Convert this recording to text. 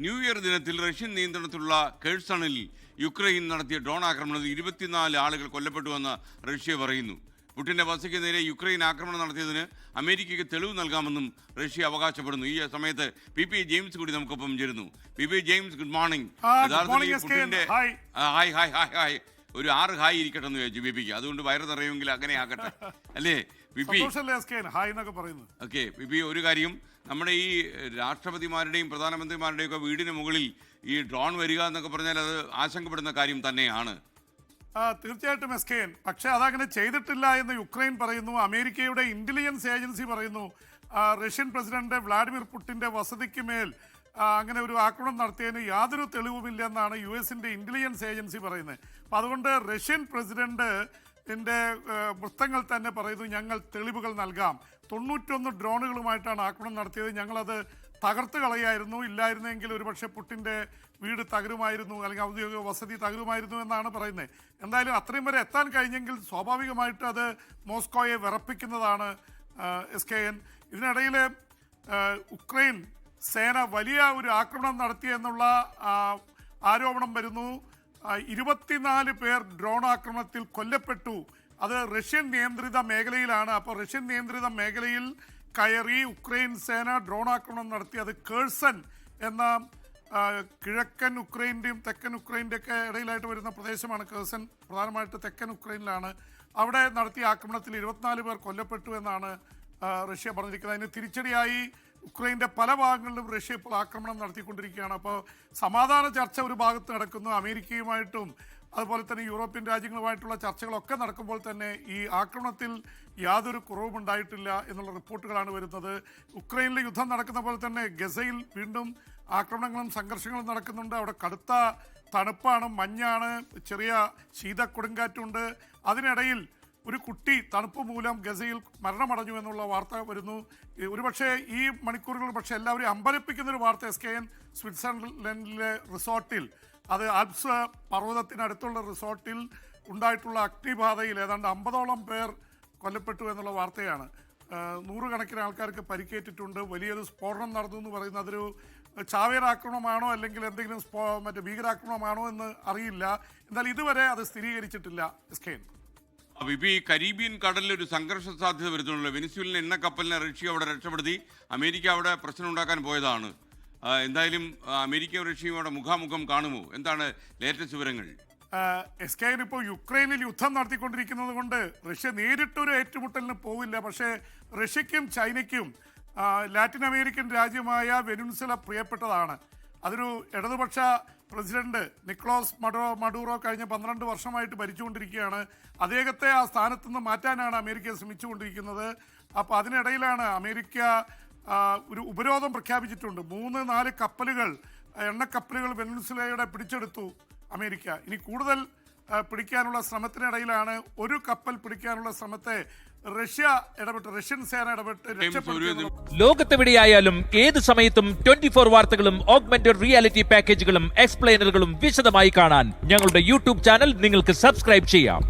New year ദിനത്തിൽ Russian നിയന്ത്രണത്തിലുള്ള ഖെർസണിൽ Ukraine നടത്തിയ ഡ്രോൺ ആക്രമണത്തിൽ 24 ആളുകൾ കൊല്ലപ്പെട്ടുവെന്ന് റഷ്യ പറയുന്നു. പുടിന്റെ വസതിക്ക് നേരെ യുക്രൈൻ ആക്രമണം നടത്തിയതിന് അമേരിക്കയ്ക്ക് തെളിവ് നൽകാമെന്നും റഷ്യ അവകാശപ്പെടുന്നു. ഈ സമയത്ത് പി ജെയിംസ് കൂടി നമുക്കൊപ്പം ചേരുന്നു. P James, good morning. പുടിന്റെ ഹായ് ഒരു 6 ഹായ് ഇരിക്കട്ടെ എന്ന് ചോദിച്ചു പിക്ക്. അതുകൊണ്ട് വയറ് നിറയുമെങ്കിൽ അങ്ങനെ ആകട്ടെ അല്ലേ പി? ഓക്കെ പി, ഒരു കാര്യം, നമ്മുടെ ഈ രാഷ്ട്രപതിമാരുടെയും പ്രധാനമന്ത്രിമാരുടെയും ഒക്കെ വീടിന് മുകളിൽ ഈ ഡ്രോൺ വരിക എന്നൊക്കെ പറഞ്ഞാൽ അത് ആശങ്കപ്പെടുന്ന കാര്യം തന്നെയാണ്. തീർച്ചയായിട്ടും എസ്കെൻ, പക്ഷെ അതങ്ങനെ ചെയ്തിട്ടില്ല എന്ന് യുക്രൈൻ പറയുന്നു. അമേരിക്കയുടെ ഇന്റലിജൻസ് ഏജൻസി പറയുന്നു റഷ്യൻ പ്രസിഡന്റ് വ്ളാഡിമിർ പുടിന്റെ വസതിക്ക് മേൽ അങ്ങനെ ഒരു ആക്രമണം നടത്തിയതിന് യാതൊരു തെളിവുമില്ലെന്നാണ് US-ന്റെ ഇന്റലിജൻസ് ഏജൻസി പറയുന്നത്. അപ്പം അതുകൊണ്ട് റഷ്യൻ പ്രസിഡന്റിന്റെ വൃത്തങ്ങൾ തന്നെ പറയുന്നു, ഞങ്ങൾ തെളിവുകൾ നൽകാം. 91 ഡ്രോണുകളുമായിട്ടാണ് ആക്രമണം നടത്തിയത്, ഞങ്ങളത് തകർത്ത് കളയായിരുന്നു, ഇല്ലായിരുന്നെങ്കിൽ ഒരുപക്ഷെ പുടിന്റെ വീട് തകരുമായിരുന്നു, അല്ലെങ്കിൽ ഔദ്യോഗിക വസതി തകരുമായിരുന്നു എന്നാണ് പറയുന്നത്. എന്തായാലും അത്രയും വരെ എത്താൻ കഴിഞ്ഞെങ്കിൽ സ്വാഭാവികമായിട്ട് അത് മോസ്കോയെ വിറപ്പിക്കുന്നതാണ് SKN. ഇതിനിടയിൽ ഉക്രൈൻ സേന വലിയ ഒരു ആക്രമണം നടത്തിയെന്നുള്ള ആരോപണം വരുന്നു. 24 പേർ ഡ്രോൺ ആക്രമണത്തിൽ കൊല്ലപ്പെട്ടു. അത് റഷ്യൻ നിയന്ത്രിത മേഖലയിലാണ്. അപ്പോൾ റഷ്യൻ നിയന്ത്രിത മേഖലയിൽ കയറി ഉക്രൈൻ സേന ഡ്രോൺ ആക്രമണം നടത്തി. അത് കേഴ്സൺ എന്ന കിഴക്കൻ ഉക്രൈൻ്റെയും തെക്കൻ ഉക്രൈൻ്റെ ഒക്കെ ഇടയിലായിട്ട് വരുന്ന പ്രദേശമാണ് കേഴ്സൺ. പ്രധാനമായിട്ട് തെക്കൻ ഉക്രൈനിലാണ്. അവിടെ നടത്തിയ ആക്രമണത്തിൽ 24 പേർ കൊല്ലപ്പെട്ടു എന്നാണ് റഷ്യ പറഞ്ഞിരിക്കുന്നത്. അതിന് തിരിച്ചടിയായി ഉക്രൈൻ്റെ പല ഭാഗങ്ങളിലും റഷ്യ ഇപ്പോൾ ആക്രമണം നടത്തിക്കൊണ്ടിരിക്കുകയാണ്. അപ്പോൾ സമാധാന ചർച്ച ഒരു ഭാഗത്ത് നടക്കുന്നു. അമേരിക്കയുമായിട്ടും അതുപോലെ തന്നെ യൂറോപ്യൻ രാജ്യങ്ങളുമായിട്ടുള്ള ചർച്ചകളൊക്കെ നടക്കുമ്പോൾ തന്നെ ഈ ആക്രമണത്തിൽ യാതൊരു കുറവും ഉണ്ടായിട്ടില്ല എന്നുള്ള റിപ്പോർട്ടുകളാണ് വരുന്നത്. ഉക്രൈനിലെ യുദ്ധം നടക്കുന്ന പോലെ തന്നെ ഗസയിൽ വീണ്ടും ആക്രമണങ്ങളും സംഘർഷങ്ങളും നടക്കുന്നുണ്ട്. അവിടെ കടുത്ത തണുപ്പാണ്, മഞ്ഞാണ്, ചെറിയ ശീതക്കൊടുങ്കാറ്റുണ്ട്. അതിനിടയിൽ ഒരു കുട്ടി തണുപ്പ് മൂലം ഗസയിൽ മരണമടഞ്ഞു എന്നുള്ള വാർത്ത വരുന്നു. ഒരുപക്ഷെ ഈ മണിക്കൂറുകൾ പക്ഷേ എല്ലാവരെയും അമ്പരപ്പിക്കുന്നൊരു വാർത്ത SKN സ്വിറ്റ്സർലൻഡിലെ റിസോർട്ടിൽ, അത് ആൽപ്സ് പർവ്വതത്തിനടുത്തുള്ള റിസോർട്ടിൽ ഉണ്ടായിട്ടുള്ള അഗ്നിബാധയിൽ ഏതാണ്ട് 50ഓളം പേർ കൊല്ലപ്പെട്ടു എന്നുള്ള വാർത്തയാണ്. 100 കണക്കിന് ആൾക്കാർക്ക് പരിക്കേറ്റിട്ടുണ്ട്. വലിയൊരു സ്ഫോടനം നടന്നു എന്ന് പറയുന്നത് അതൊരു ചാവേർ ആക്രമണമാണോ അല്ലെങ്കിൽ എന്തെങ്കിലും ഭീകരാക്രമണമാണോ എന്ന് അറിയില്ല. എന്നാൽ ഇതുവരെ അത് സ്ഥിരീകരിച്ചിട്ടില്ല SKN. ഈ കരീബിയൻ കടലിൽ ഒരു സംഘർഷ സാധ്യത വരുന്നുണ്ടല്ലോ. വെനിസ്വേലിയൻ എണ്ണ കപ്പലിനെ റഷ്യ അവിടെ രക്ഷപ്പെടുത്തി. അമേരിക്ക അവിടെ പ്രശ്നം ഉണ്ടാക്കാൻ പോയതാണ്. എന്തായാലും അമേരിക്കയും റഷ്യയും അവിടെ മുഖാമുഖം കാണുമോ? എന്താണ് ലേറ്റസ്റ്റ് വിവരങ്ങൾ? SKN ഇപ്പോൾ യുക്രൈനിൽ യുദ്ധം നടത്തിക്കൊണ്ടിരിക്കുന്നത് കൊണ്ട് റഷ്യ നേരിട്ടൊരു ഏറ്റുമുട്ടലിന് പോവില്ല. പക്ഷേ റഷ്യയ്ക്കും ചൈനയ്ക്കും ലാറ്റിൻ അമേരിക്കൻ രാജ്യമായ വെനിൻസുല പ്രിയപ്പെട്ടതാണ്. അതൊരു ഇടതുപക്ഷ പ്രസിഡന്റ് നിക്കോളാസ് മഡൂറോ കഴിഞ്ഞ 12 വർഷമായിട്ട് ഭരിച്ചുകൊണ്ടിരിക്കുകയാണ്. അദ്ദേഹത്തെ ആ സ്ഥാനത്ത് നിന്ന് മാറ്റാനാണ് അമേരിക്ക ശ്രമിച്ചുകൊണ്ടിരിക്കുന്നത്. അപ്പോൾ അതിനിടയിലാണ് അമേരിക്ക ഒരു ഉപരോധം പ്രഖ്യാപിച്ചിട്ടുണ്ട്. 3-4 കപ്പലുകൾ, എണ്ണക്കപ്പലുകൾ വെനിൻസുലയുടെ പിടിച്ചെടുത്തു അമേരിക്ക. ഇനി കൂടുതൽ പിടിക്കാനുള്ള ശ്രമത്തിനിടയിലാണ് ഒരു കപ്പൽ പിടിക്കാനുള്ള ശ്രമത്തെ റഷ്യൻ സേന ഇടപെട്ട് ലോകത്തെവിടെയായാലും ഏത് സമയത്തും 24 വാർത്തകളും ഓഗ്മെന്റഡ് റിയാലിറ്റി പാക്കേജുകളും എക്സ്പ്ലെയിനറുകളും വിശദമായി കാണാൻ ഞങ്ങളുടെ YouTube ചാനൽ നിങ്ങൾക്ക് സബ്സ്ക്രൈബ് ചെയ്യാം.